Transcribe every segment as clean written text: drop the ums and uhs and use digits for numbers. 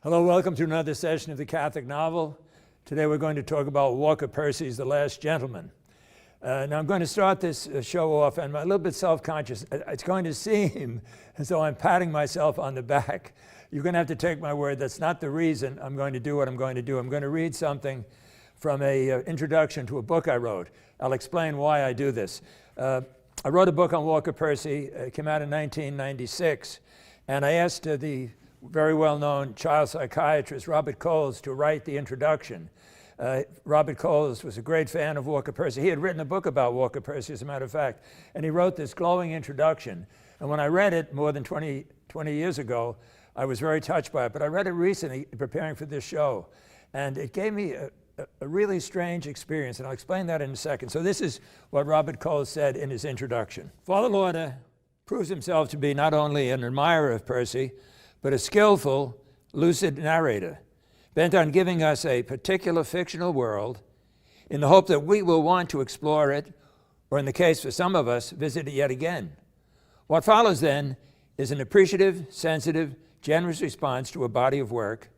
Hello, welcome to another session of the Catholic Novel. Today we're going to talk about Walker Percy's The Last Gentleman. Now I'm going to start this show off, and I'm a little bit self-conscious. It's going to seem as though I'm patting myself on the back. You're going to have to take my word. That's not the reason I'm going to do what I'm going to do. I'm going to read something from an introduction to a book I wrote. I'll explain why I do this. I wrote a book on Walker Percy. It came out in 1996, and I asked the very well-known child psychiatrist Robert Coles to write the introduction. Robert Coles was a great fan of Walker Percy. He had written a book about Walker Percy, as a matter of fact, and he wrote this glowing introduction. And when I read it more than 20 years ago, I was very touched by it. But I read it recently, preparing for this show, and it gave me a really strange experience, and I'll explain that in a second. So this is what Robert Coles said in his introduction. Father Lauder proves himself to be not only an admirer of Percy, but a skillful, lucid narrator, bent on giving us a particular fictional world in the hope that we will want to explore it, or in the case for some of us, visit it yet again. What follows then is an appreciative, sensitive, generous response to a body of work,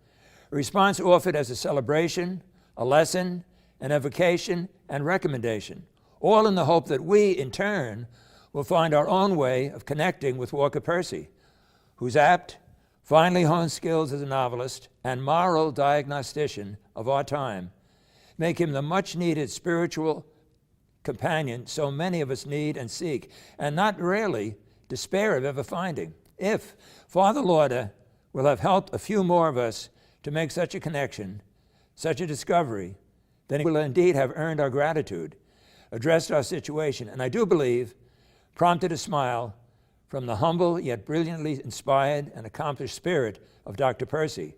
a response offered as a celebration, a lesson, an evocation, and recommendation, all in the hope that we, in turn, will find our own way of connecting with Walker Percy, whose apt, finely honed skills as a novelist and moral diagnostician of our time make him the much-needed spiritual companion so many of us need and seek, and not rarely despair of ever finding. If Father Lauder will have helped a few more of us to make such a connection, such a discovery, then he will indeed have earned our gratitude, addressed our situation, and I do believe prompted a smile from the humble yet brilliantly inspired and accomplished spirit of Dr. Percy,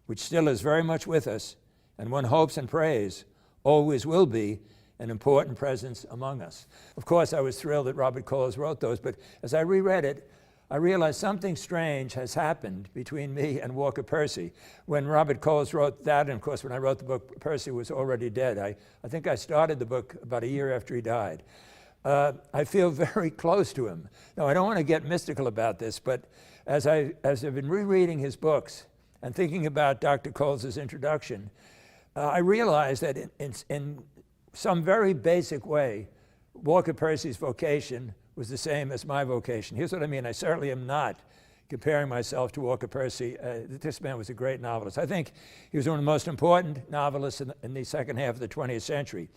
which still is very much with us, and one hopes and prays always will be an important presence among us. Of course, I was thrilled that Robert Coles wrote those, but as I reread it, I realized something strange has happened between me and Walker Percy. When Robert Coles wrote that, and of course when I wrote the book, Percy was already dead. I think I started the book about a year after he died. I feel very close to him. Now, I don't want to get mystical about this, but as I've been rereading his books and thinking about Dr. Coles's introduction, I realized that in some very basic way, Walker Percy's vocation was the same as my vocation. Here's what I mean. I certainly am not comparing myself to Walker Percy. This man was a great novelist. I think he was one of the most important novelists in the second half of the 20th century.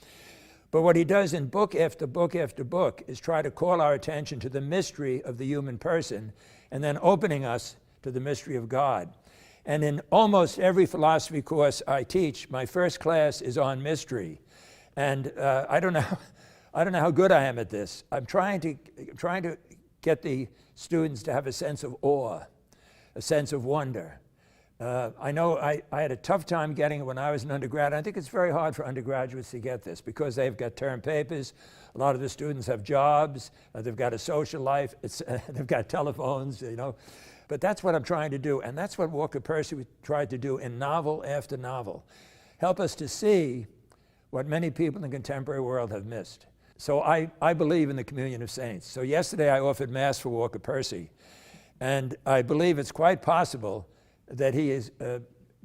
But what he does in book after book after book is try to call our attention to the mystery of the human person and then opening us to the mystery of God. And in almost every philosophy course I teach, my first class is on mystery. And I don't know how good I am at this. I'm trying to get the students to have a sense of awe, a sense of wonder. I know I had a tough time getting it when I was an undergrad. I think it's very hard for undergraduates to get this because they've got term papers. A lot of the students have jobs. They've got a social life. They've got telephones, you know. But that's what I'm trying to do, and that's what Walker Percy tried to do in novel after novel. Help us to see what many people in the contemporary world have missed. So I believe in the communion of saints. So yesterday I offered Mass for Walker Percy, and I believe it's quite possible that he is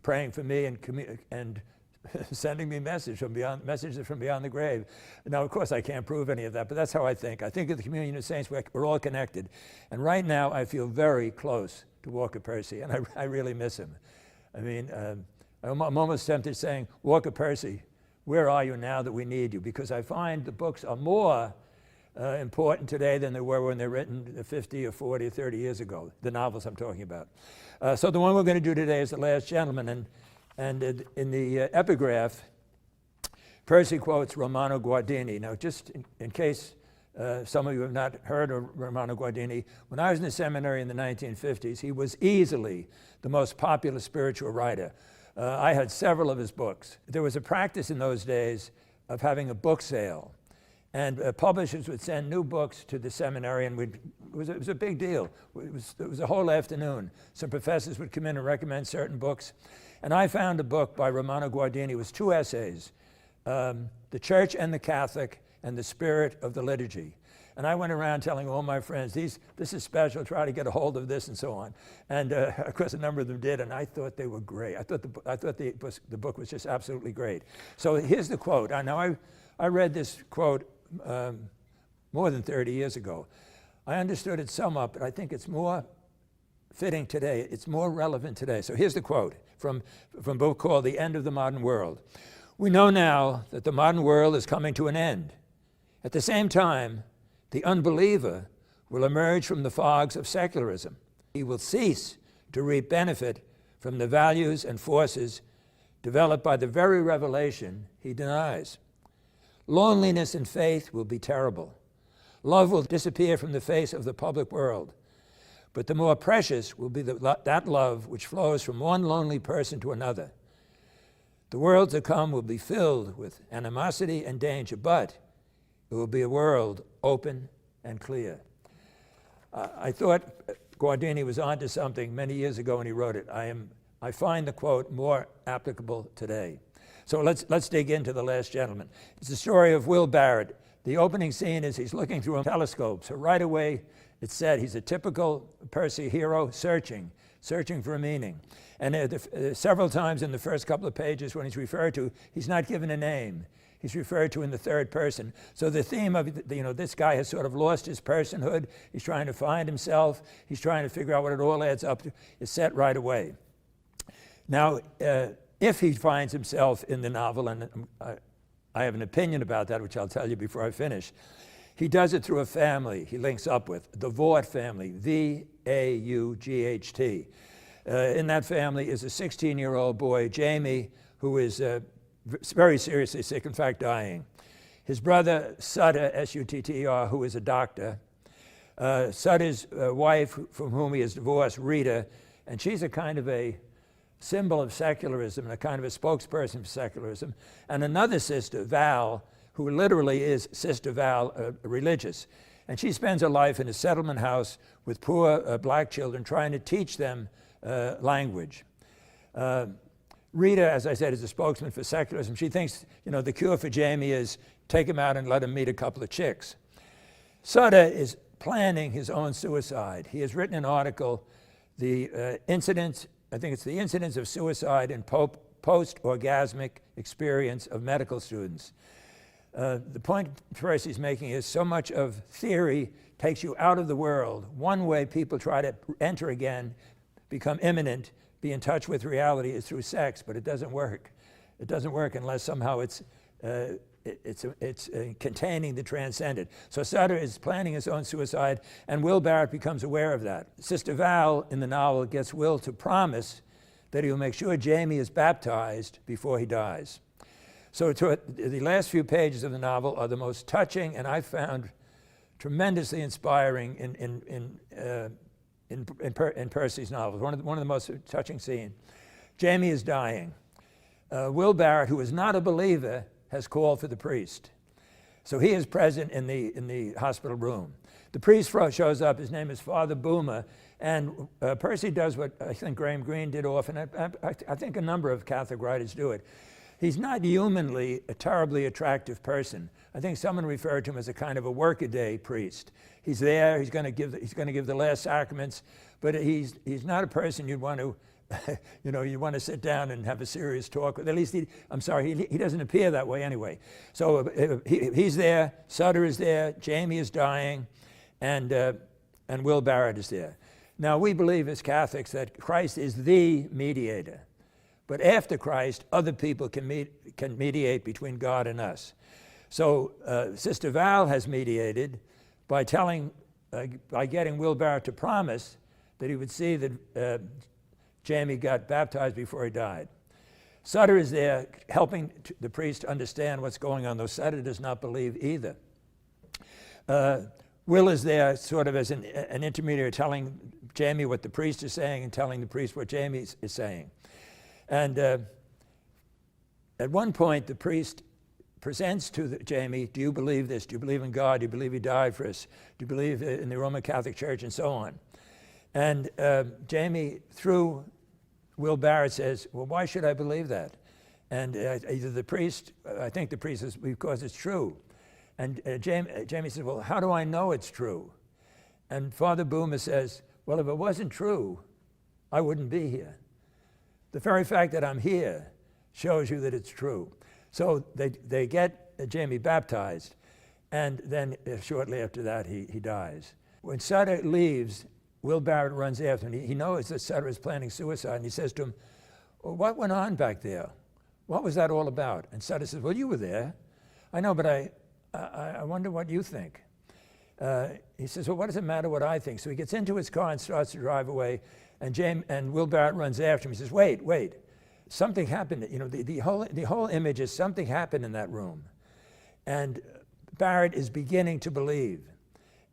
praying for me and sending me messages from beyond the grave. Now, of course, I can't prove any of that, but that's how I think. I think of the communion of saints, we're all connected. And right now, I feel very close to Walker Percy, and I really miss him. I mean, I'm almost tempted saying, Walker Percy, where are you now that we need you? Because I find the books are more important today than they were when they were written 50 or 40 or 30 years ago, the novels I'm talking about. So the one we're going to do today is The Last Gentleman, and in the epigraph, Percy quotes Romano Guardini. Now, just in case some of you have not heard of Romano Guardini, when I was in the seminary in the 1950s, he was easily the most popular spiritual writer. I had several of his books. There was a practice in those days of having a book sale. And publishers would send new books to the seminary, and it was a big deal. It was a whole afternoon. Some professors would come in and recommend certain books. And I found a book by Romano Guardini. It was 2 essays, The Church and the Catholic and the Spirit of the Liturgy. And I went around telling all my friends, this is special, try to get a hold of this and so on. And of course a number of them did, and I thought they were great. I thought the book was just absolutely great. So here's the quote. Now I read this quote more than 30 years ago. I understood it somewhat, but I think it's more fitting today. It's more relevant today. So here's the quote from a book called The End of the Modern World. We know now that the modern world is coming to an end. At the same time, the unbeliever will emerge from the fogs of secularism. He will cease to reap benefit from the values and forces developed by the very revelation he denies. Loneliness in faith will be terrible. Love will disappear from the face of the public world. But the more precious will be that love which flows from one lonely person to another. The world to come will be filled with animosity and danger, but it will be a world open and clear. I thought Guardini was onto something many years ago when he wrote it. I find the quote more applicable today. So let's dig into The Last Gentleman. It's the story of Will Barrett. The opening scene is he's looking through a telescope. So right away, it's said he's a typical Percy hero searching for a meaning. And several times in the first couple of pages when he's referred to, he's not given a name. He's referred to in the third person. So the theme of, this guy has sort of lost his personhood. He's trying to find himself. He's trying to figure out what it all adds up to. Is set right away. Now, if he finds himself in the novel, and I have an opinion about that, which I'll tell you before I finish, he does it through a family he links up with, the Vaught family, V-A-U-G-H-T. In that family is a 16-year-old boy, Jamie, who is very seriously sick, in fact, dying. His brother, Sutter, S-U-T-T-E-R, who is a doctor. Sutter's wife, from whom he is divorced, Rita, and she's a kind of a symbol of secularism and a kind of a spokesperson for secularism. And another sister, Val, who literally is Sister Val, religious. And she spends her life in a settlement house with poor black children, trying to teach them language. Rita, as I said, is a spokesman for secularism. She thinks, the cure for Jamie is take him out and let him meet a couple of chicks. Sutter is planning his own suicide. He has written an article, the incidents, I think it's the incidence of suicide in post-orgasmic experience of medical students. The point Percy's making is so much of theory takes you out of the world. One way people try to enter again, become immanent, be in touch with reality is through sex, but it doesn't work. It doesn't work unless somehow it's containing the transcendent. So Sutter is planning his own suicide, and Will Barrett becomes aware of that. Sister Val in the novel gets Will to promise that he will make sure Jamie is baptized before he dies. So the last few pages of the novel are the most touching, and I found tremendously inspiring in Percy's novels. One of the most touching scenes. Jamie is dying. Will Barrett, who is not a believer, has called for the priest. So he is present in the hospital room. The priest shows up. His name is Father Boomer, and Percy does what I think Graham Greene did often. I think a number of Catholic writers do it. He's not humanly a terribly attractive person. I think someone referred to him as a kind of a workaday priest. He's there. He's going to give the last sacraments, but he's not a person you'd want to, you want to sit down and have a serious talk with. At least he doesn't appear that way anyway. So he's there. Sutter is there. Jamie is dying, and Will Barrett is there. Now we believe as Catholics that Christ is the mediator. But after Christ, other people can mediate between God and us. So Sister Val has mediated by getting Will Barrett to promise that he would see that Jamie got baptized before he died. Sutter is there helping the priest understand what's going on, though Sutter does not believe either. Will is there sort of as an intermediary, telling Jamie what the priest is saying and telling the priest what Jamie is saying. And at one point, the priest presents to Jamie, do you believe this? Do you believe in God? Do you believe he died for us? Do you believe in the Roman Catholic Church? And so on. And Jamie, through Will Barrett, says, well, why should I believe that? And either the priest, I think the priest says, because it's true. And Jamie says, well, how do I know it's true? And Father Boomer says, well, if it wasn't true, I wouldn't be here. The very fact that I'm here shows you that it's true. So they get Jamie baptized, and then shortly after that, he dies. When Sutter leaves, Will Barrett runs after him. He knows that Sutter is planning suicide, and he says to him, well, what went on back there? What was that all about? And Sutter says, well, you were there. I know, but I wonder what you think. He says, well, what does it matter what I think? So he gets into his car and starts to drive away, and Will Barrett runs after him. He says, wait, something happened. You know, the whole image is something happened in that room. And Barrett is beginning to believe.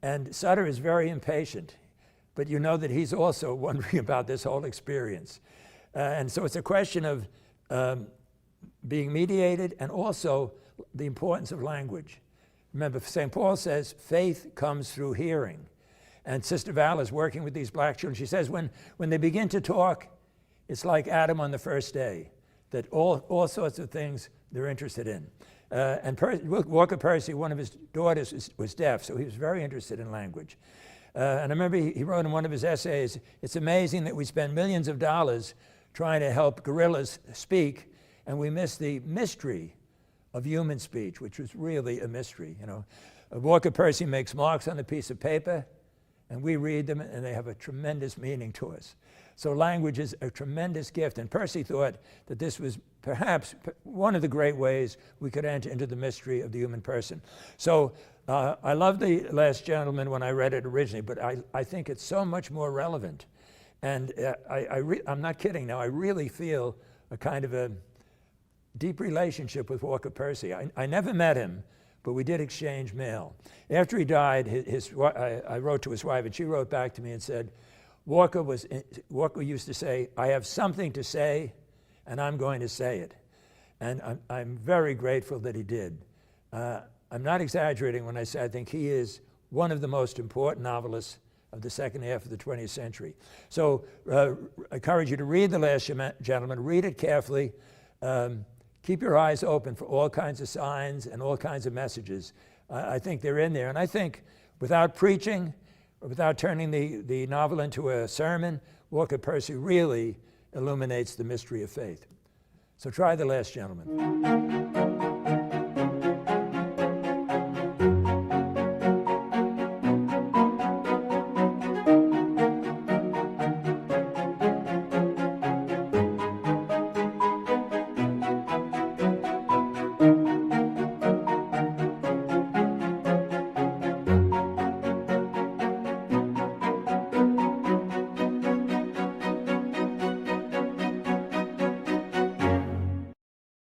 And Sutter is very impatient, but you know that he's also wondering about this whole experience. And so it's a question of being mediated, and also the importance of language. Remember, St. Paul says faith comes through hearing. And Sister Val is working with these black children. She says when they begin to talk, it's like Adam on the first day, that all sorts of things they're interested in. And Walker Percy, one of his daughters, was deaf, so he was very interested in language. And I remember he wrote in one of his essays, it's amazing that we spend millions of dollars trying to help gorillas speak, and we miss the mystery of human speech, which was really a mystery. You know, Walker Percy makes marks on a piece of paper, and we read them, and they have a tremendous meaning to us. So language is a tremendous gift, and Percy thought that this was perhaps one of the great ways we could enter into the mystery of the human person. So I love The Last Gentleman when I read it originally, but I think it's so much more relevant. And I'm not kidding now, I really feel a kind of a deep relationship with Walker Percy. I never met him, but we did exchange mail. After he died, I wrote to his wife, and she wrote back to me and said, Walker used to say, I have something to say, and I'm going to say it. And I'm very grateful that he did. I'm not exaggerating when I say I think he is one of the most important novelists of the second half of the 20th century. So I encourage you to read The Last Gentleman, read it carefully. Keep your eyes open for all kinds of signs and all kinds of messages. I think they're in there. And I think without preaching or without turning the novel into a sermon, Walker Percy really illuminates the mystery of faith. So try The Last Gentleman.